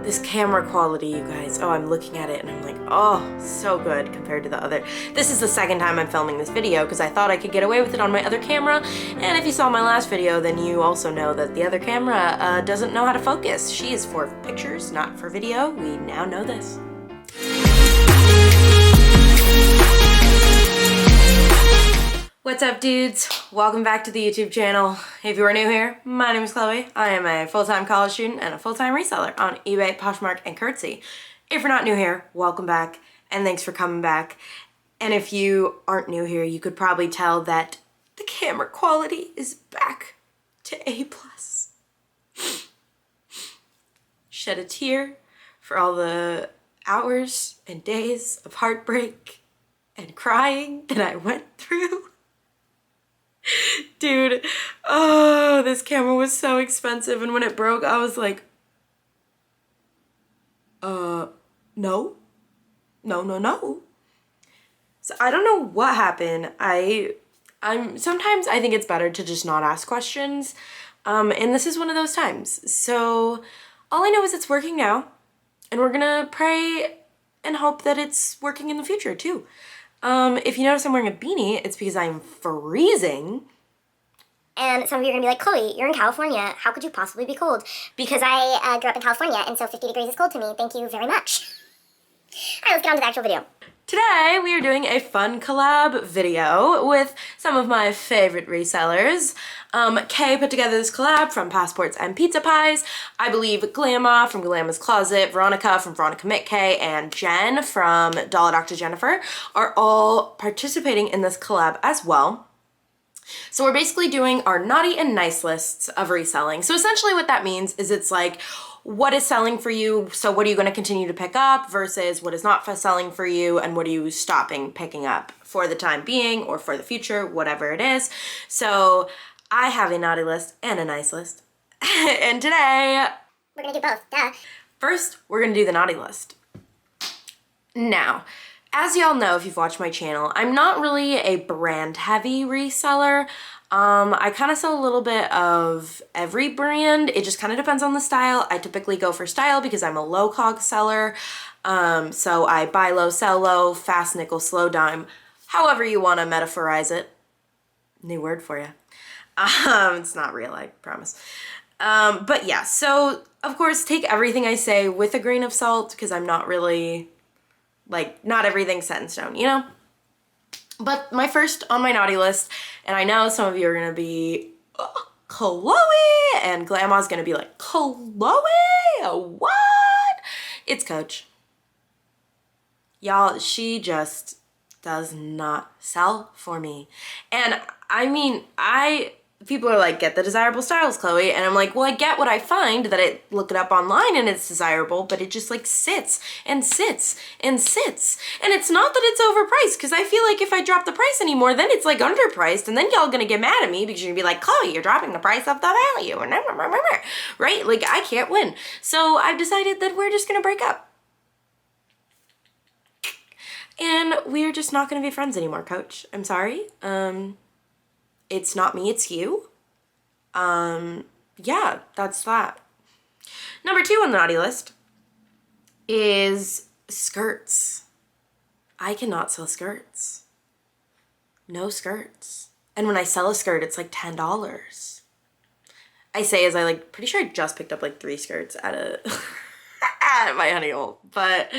this camera quality, you guys. Oh, I'm looking at it and I'm like, oh, so good compared to the other. This is the second time I'm filming this video because I thought I could get away with it on my other camera. And if you saw my last video, then you also know that the other camera doesn't know how to focus. She is for pictures, not for video. We now know this. What's up, dudes? Welcome back to the YouTube channel. If you are new here, my name is Chloe. I am a full-time college student and a full-time reseller on eBay, Poshmark, and Curtsy. If you're not new here, welcome back, and thanks for coming back. And if you aren't new here, you could probably tell that the camera quality is back to A+. Shed a tear for all the hours and days of heartbreak and crying that I went through. Dude, oh, this camera was so expensive, and when it broke, I was like, no. So I don't know what happened. Sometimes I think it's better to just not ask questions, and this is one of those times. So all I know is it's working now, and we're gonna pray and hope that it's working in the future too. If you notice I'm wearing a beanie, it's because I'm freezing. And some of you are going to be like, Chloe, you're in California. How could you possibly be cold? Because I grew up in California, and so 50 degrees is cold to me. Thank you very much. All right, let's get on to the actual video. Today, we are doing a fun collab video with some of my favorite resellers. Kay put together this collab from Passports and Pizza Pies. I believe Glamma from Glamma's Closet, Veronica from Veronica Mit K, and Jen from Dollar Dr. Jennifer are all participating in this collab as well. So we're basically doing our naughty and nice lists of reselling. So essentially what that means is it's like, what is selling for you? So what are you going to continue to pick up versus what is not selling for you, and what are you stopping picking up for the time being or for the future, whatever it is. So I have a naughty list and a nice list. And today we're going to do both, duh. First, we're going to do the naughty list. Now, as y'all know, if you've watched my channel, I'm not really a brand heavy reseller. I kind of sell a little bit of every brand. It just kind of depends on the style. I typically go for style because I'm a low cog seller. So I buy low, sell low, fast nickel, slow dime, however you want to metaphorize it. New word for you. It's not real, I promise. But yeah, so of course take everything I say with a grain of salt because I'm not really, like, not everything's set in stone, you know? But my first on my naughty list, and I know some of you are gonna be, Chloe, and Glamma's gonna be like, Chloe, what? It's Coach. Y'all, she just does not sell for me. And I mean, people are like, get the desirable styles, Chloe. And I'm like, well, I get what I find, that look it up online and it's desirable, but it just like sits and sits and sits. And it's not that it's overpriced, because I feel like if I drop the price anymore, then it's like underpriced, and then y'all gonna get mad at me because you're gonna be like, Chloe, you're dropping the price of the value, right? Like, I can't win. So I've decided that we're just gonna break up. And we're just not gonna be friends anymore, Coach. I'm sorry. It's not me, it's you. Yeah, that's that. Number 2 on the naughty list is skirts. I cannot sell skirts. No skirts. And when I sell a skirt, it's like $10. I say as I pretty sure I just picked up like 3 skirts at at my honey hole. But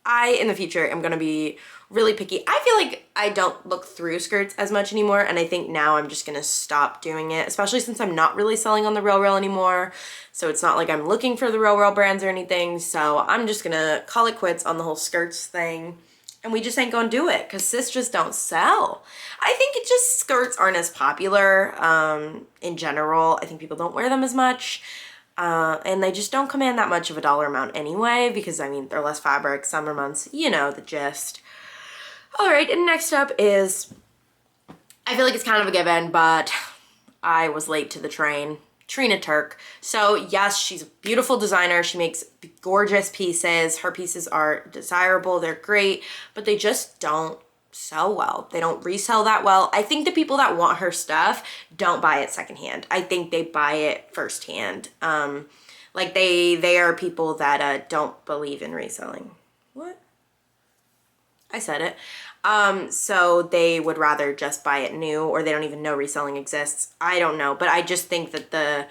I, in the future, am gonna be really picky. I feel like I don't look through skirts as much anymore, and I think now I'm just gonna stop doing it, especially since I'm not really selling on the RealReal anymore. So it's not like I'm looking for the RealReal brands or anything. So I'm just gonna call it quits on the whole skirts thing, and we just ain't gonna do it because sis just don't sell. I think it just, skirts aren't as popular in general. I think people don't wear them as much. And they just don't command that much of a dollar amount anyway, because I mean, they're less fabric, summer months, you know the gist. All right, and next up is, I feel like it's kind of a given, but I was late to the train. Trina Turk. So yes, she's a beautiful designer. She makes gorgeous pieces. Her pieces are desirable. They're great, but they just don't sell well. They don't resell that well. I think the people that want her stuff don't buy it secondhand. I think they buy it firsthand. Like they are people that don't believe in reselling. What? I said it. So they would rather just buy it new, or they don't even know reselling exists. I don't know, but I just think that the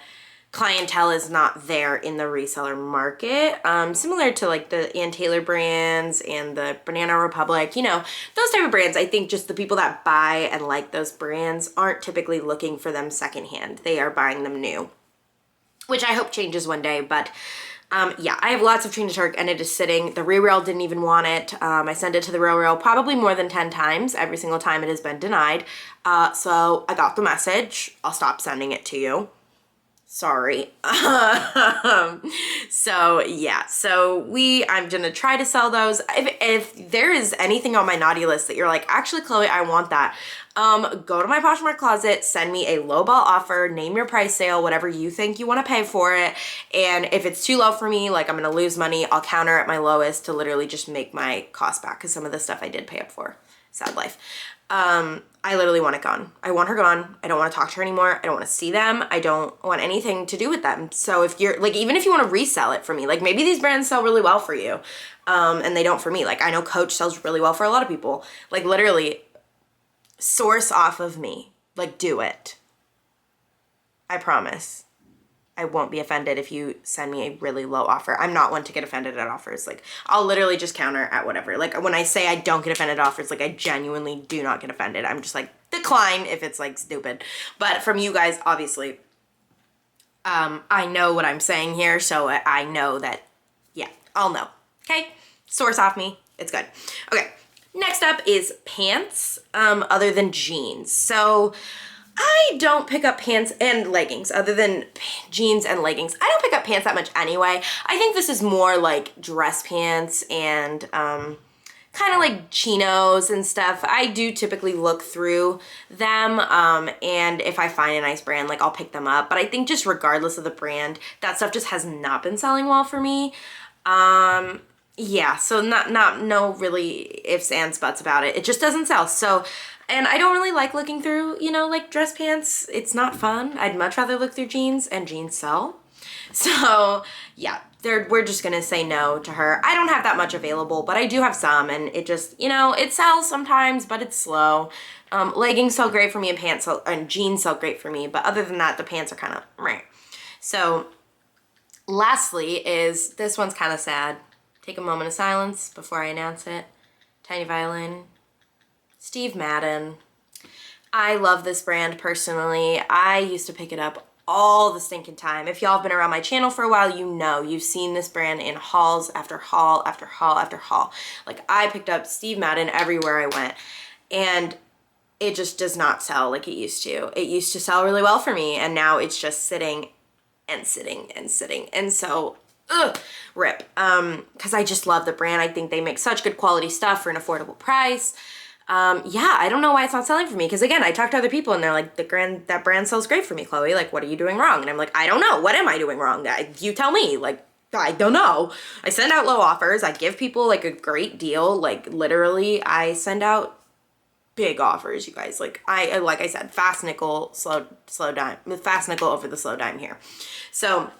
clientele is not there in the reseller market. Similar to like the Ann Taylor brands and the Banana Republic, you know, those type of brands. I think just the people that buy and like those brands aren't typically looking for them secondhand. They are buying them new, which I hope changes one day, but yeah, I have lots of Trina Turk and it is sitting. The Real didn't even want it. I sent it to the Real probably more than 10 times. Every single time it has been denied. So I got the message. I'll stop sending it to you. Sorry. So yeah, I'm gonna try to sell those. If there is anything on my naughty list that you're like, actually Chloe, I want that, go to my Poshmark closet, send me a lowball offer, name your price sale, whatever you think you want to pay for it. And if it's too low for me, like I'm gonna lose money, I'll counter at my lowest to literally just make my cost back, because some of the stuff I did pay up for. Sad life. I literally want it gone. I want her gone. I don't want to talk to her anymore. I don't want to see them. I don't want anything to do with them. So if you're like, even if you want to resell it for me, like maybe these brands sell really well for you, and they don't for me. Like I know Coach sells really well for a lot of people. Like literally source off of me. Like do it. I promise. I won't be offended if you send me a really low offer. I'm not one to get offended at offers. Like, I'll literally just counter at whatever. Like, when I say I don't get offended at offers, like, I genuinely do not get offended. I'm just like, decline if it's, like, stupid. But from you guys, obviously, I know what I'm saying here, so I know that, yeah, I'll know. Okay? Source off me. It's good. Okay. Next up is pants, other than jeans. So I don't pick up pants and leggings other than jeans and leggings. I don't pick up pants that much anyway. I think this is more like dress pants and kind of like chinos and stuff. I do typically look through them, and if I find a nice brand, like I'll pick them up. But I think just regardless of the brand, that stuff just has not been selling well for me. Yeah, so no really ifs, ands, buts about it. It just doesn't sell. So, and I don't really like looking through, you know, like dress pants. It's not fun. I'd much rather look through jeans, and jeans sell. So yeah, we're just gonna say no to her. I don't have that much available, but I do have some, and it just, you know, it sells sometimes, but it's slow. Leggings sell great for me, and jeans sell great for me, but other than that, the pants are kind of meh. So lastly is, this one's kind of sad. Take a moment of silence before I announce it. Tiny violin. Steve Madden. I love this brand personally. I used to pick it up all the stinking time. If y'all have been around my channel for a while, you know you've seen this brand in hauls after haul after haul after haul. Like I picked up Steve Madden everywhere I went, and it just does not sell like it used to. It used to sell really well for me, and now it's just sitting and sitting and sitting. And so, rip. Because I just love the brand. I think they make such good quality stuff for an affordable price. Yeah, I don't know why it's not selling for me. Because again, I talk to other people and they're like, that brand sells great for me, Chloe. Like, what are you doing wrong? And I'm like, I don't know. What am I doing wrong? You tell me. Like, I don't know. I send out low offers. I give people like a great deal. Like literally, I send out big offers, you guys. Like I said, fast nickel, slow dime. Fast nickel over the slow dime here. So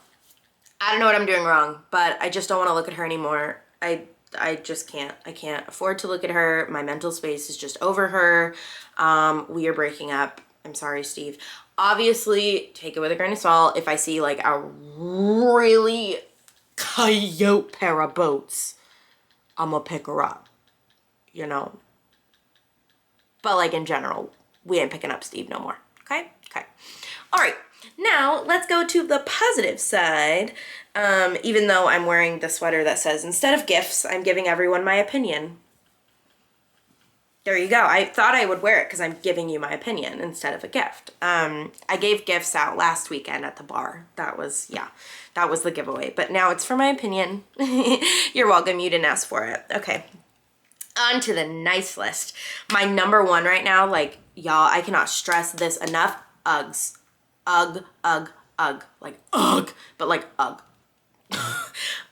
I don't know what I'm doing wrong, but I just don't want to look at her anymore. I just can't. I can't afford to look at her. My mental space is just over her. We are breaking up. I'm sorry, Steve. Obviously, take it with a grain of salt. If I see like a really coyote pair of boots, I'm gonna pick her up, you know. But like in general, we ain't picking up Steve no more. Okay? Okay. All right. Now, let's go to the positive side. Even though I'm wearing the sweater that says, instead of gifts, I'm giving everyone my opinion. There you go. I thought I would wear it because I'm giving you my opinion instead of a gift. I gave gifts out last weekend at the bar. That was the giveaway. But now it's for my opinion. You're welcome. You didn't ask for it. Okay. On to the nice list. My number one right now, like, y'all, I cannot stress this enough. Uggs. Ugg. Like, ugh. But like, ugh.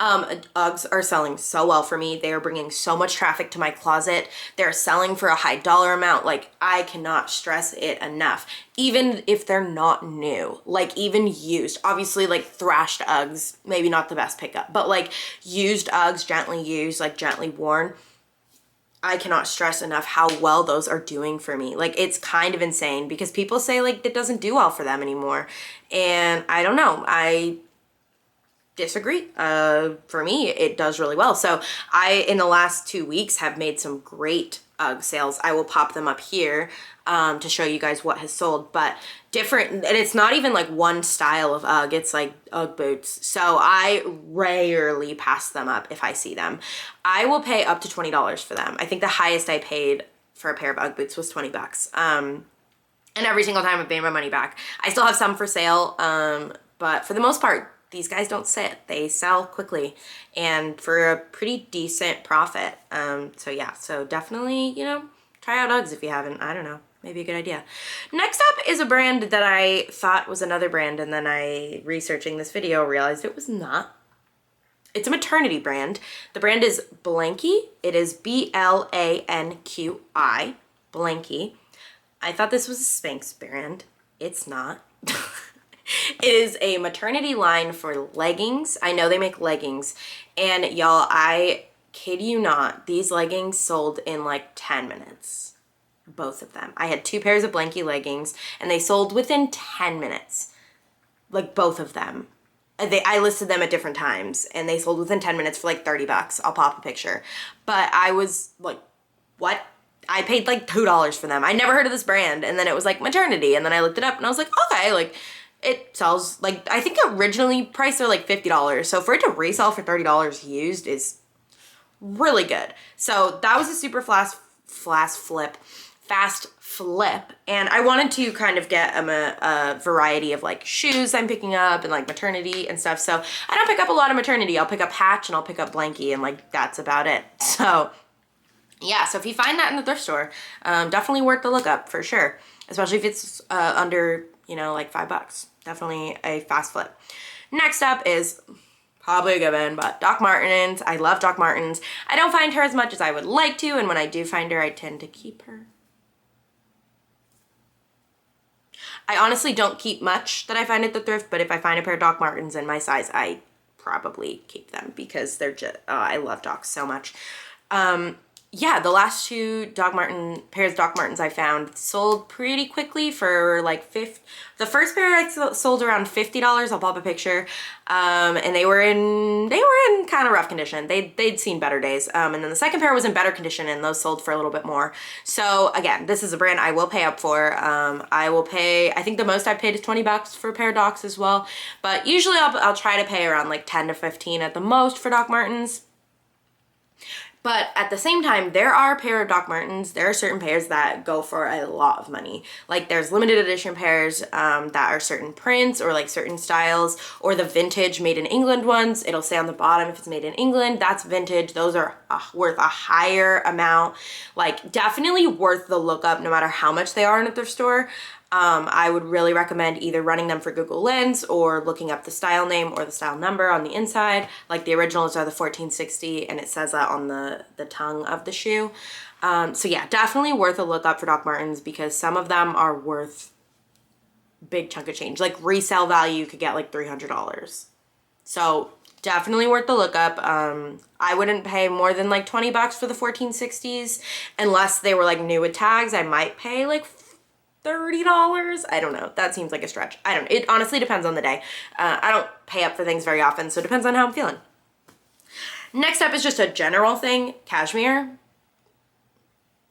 Uggs are selling so well for me. They are bringing so much traffic to my closet. They're selling for a high dollar amount. Like, I cannot stress it enough. Even if they're not new, like even used, obviously like thrashed Uggs, maybe not the best pickup, but like used Uggs, gently used, like gently worn, I cannot stress enough how well those are doing for me. Like, it's kind of insane because people say like it doesn't do well for them anymore. And I don't know, I disagree. For me, it does really well. So in the last 2 weeks, have made some great UGG sales. I will pop them up here to show you guys what has sold, but different, and it's not even like one style of UGG, it's like UGG boots. So I rarely pass them up if I see them. I will pay up to $20 for them. I think the highest I paid for a pair of UGG boots was 20 bucks. And every single time I've paid my money back. I still have some for sale, but for the most part, these guys don't sit. They sell quickly and for a pretty decent profit. So yeah, so definitely, you know, try out Uggs if you haven't. I don't know, maybe a good idea. Next up is a brand that I thought was another brand, and then researching this video, realized it was not. It's a maternity brand. The brand is Blanky. It is Blanqi, Blanky. I thought this was a Spanx brand. It's not. It is a maternity line for leggings. I know they make leggings. And y'all, I kid you not, these leggings sold in like 10 minutes. Both of them. I had 2 pairs of Blanky leggings and they sold within 10 minutes. Like both of them. I listed them at different times and they sold within 10 minutes for like 30 bucks. I'll pop a picture. But I was like, what? I paid like $2 for them. I never heard of this brand. And then it was like maternity. And then I looked it up and I was like, okay, like, it sells, like, I think originally priced are like $50. So for it to resell for $30 used is really good. So that was a super fast flip. And I wanted to kind of get a variety of like shoes I'm picking up and like maternity and stuff. So I don't pick up a lot of maternity. I'll pick up Hatch and I'll pick up Blanky and like that's about it. So yeah, so if you find that in the thrift store, definitely worth the look up for sure. Especially if it's under, you know, like $5. Definitely a fast flip. Next up is probably a given, but Doc Martens. I love Doc Martens. I don't find her as much as I would like to, and when I do find her, I tend to keep her. I honestly don't keep much that I find at the thrift, but if I find a pair of Doc Martens in my size, I probably keep them because they're just, I love Docs so much. Yeah, the last 2 pairs of Doc Martens I found sold pretty quickly for like the first pair I sold around $50. I'll pop a picture. And they were in kind of rough condition. They'd seen better days. And then the second pair was in better condition and those sold for a little bit more. So again, this is a brand I will pay up for. I think the most I've paid is 20 bucks for a pair of Docs as well. But usually I'll try to pay around like 10 to 15 at the most for Doc Martens. But at the same time, there are a pair of Doc Martens. There are certain pairs that go for a lot of money. Like there's limited edition pairs that are certain prints or like certain styles, or the vintage made in England ones. It'll say on the bottom if it's made in England, that's vintage. Those are worth a higher amount. Like definitely worth the look up no matter how much they are in a thrift store. I would really recommend either running them for Google Lens or looking up the style name or the style number on the inside. Like the originals are the 1460 and it says that on the tongue of the shoe. So yeah, definitely worth a look up for Doc Martens because some of them are worth big chunk of change. Like resale value, you could get like $300. So definitely worth the look up. I wouldn't pay more than like 20 bucks for the 1460s unless they were like new with tags. I might pay like $30. I don't know. That seems like a stretch. I don't know. It honestly depends on the day. I don't pay up for things very often, so it depends on how I'm feeling. Next up is just a general thing. Cashmere.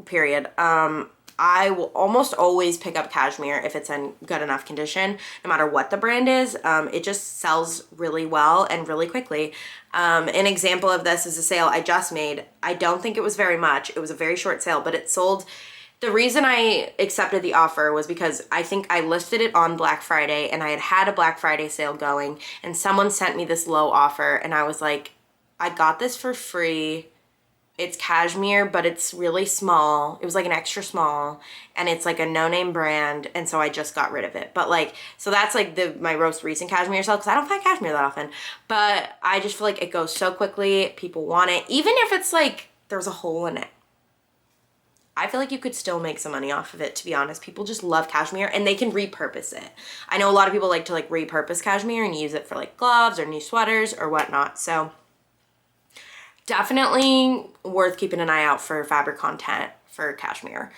Period. I will almost always pick up cashmere if it's in good enough condition, no matter what the brand is. It just sells really well and really quickly. An example of this is a sale I just made. I don't think it was very much. It was a very short sale, but it sold. The reason I accepted the offer was because I think I listed it on Black Friday and I had a Black Friday sale going and someone sent me this low offer and I was like, I got this for free It's cashmere, but it's really small. It was like an extra small, and it's like a no-name brand, and so I just got rid of it. But like, so that's like my most recent cashmere sale, because I don't find cashmere that often. But I just feel like it goes so quickly. People want it, even if it's like there's a hole in it. I feel like you could still make some money off of it, to be honest. People just love cashmere, and they can repurpose it. I know a lot of people like to like repurpose cashmere and use it for like gloves or new sweaters or whatnot. So definitely worth keeping an eye out for fabric content for cashmere.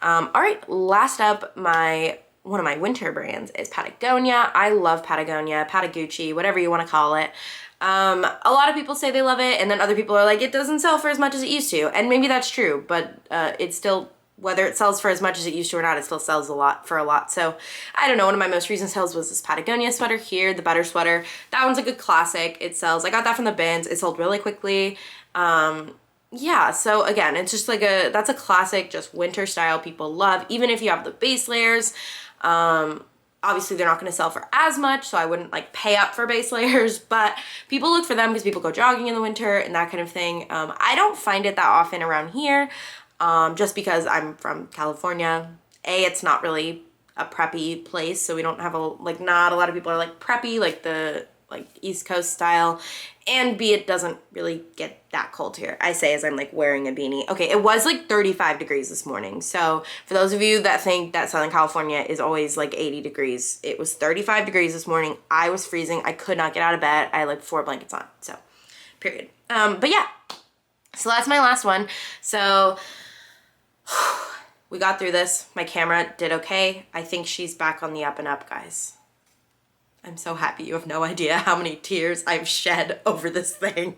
All right, last up, one of my winter brands is Patagonia. I love Patagonia, Patagucci, whatever you want to call it. A lot of people say they love it, and then other people are like, it doesn't sell for as much as it used to. And maybe that's true, but it's still, whether it sells for as much as it used to or not, it still sells a lot. So I don't know, one of my most recent sales was this Patagonia sweater here, the Better sweater. That one's a good classic. It sells, I got that from the bins. It sold really quickly. Yeah, so again, it's just like that's a classic, just winter style people love, even if you have the base layers. Obviously they're not going to sell for as much, so I wouldn't like pay up for base layers, but people look for them because people go jogging in the winter and that kind of thing. I don't find it that often around here, just because I'm from California. It's not really a preppy place, so we don't have not a lot of people are like preppy, like the East Coast style, and B, it doesn't really get that cold here. I say as I'm like wearing a beanie. Okay, it was like 35 degrees this morning. So for those of you that think that Southern California is always like 80 degrees, it was 35 degrees this morning. I was freezing. I could not get out of bed. I had like 4 blankets on, so period. But yeah, so that's my last one. So we got through this. My camera did okay. I think she's back on the up and up, guys. I'm so happy. You have no idea how many tears I've shed over this thing.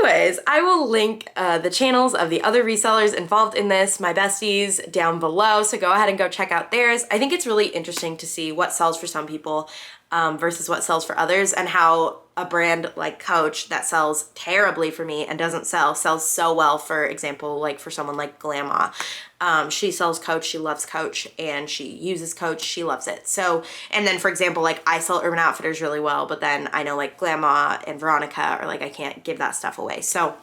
Anyways, I will link the channels of the other resellers involved in this, my besties, down below. So go ahead and go check out theirs. I think it's really interesting to see what sells for some people versus what sells for others, and how a brand like Coach that sells terribly for me and doesn't sells so well, for example, like for someone like Glamma. She sells Coach, she loves Coach, and she uses Coach, she loves it. So, and then for example, like I sell Urban Outfitters really well, but then I know like Glamma and Veronica are like, I can't give that stuff away. So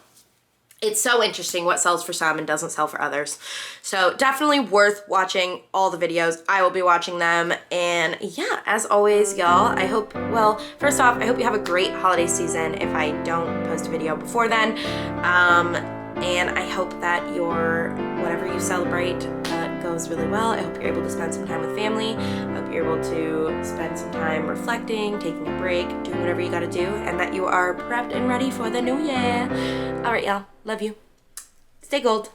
it's so interesting what sells for some and doesn't sell for others. So definitely worth watching all the videos. I will be watching them. And yeah, as always, y'all, I hope, well, first off, I hope you have a great holiday season if I don't post a video before then. And I hope that whatever you celebrate goes really well. I hope you're able to spend some time with family. I hope you're able to spend some time reflecting, taking a break, doing whatever you gotta do, and that you are prepped and ready for the new year. All right, y'all. Love you. Stay gold.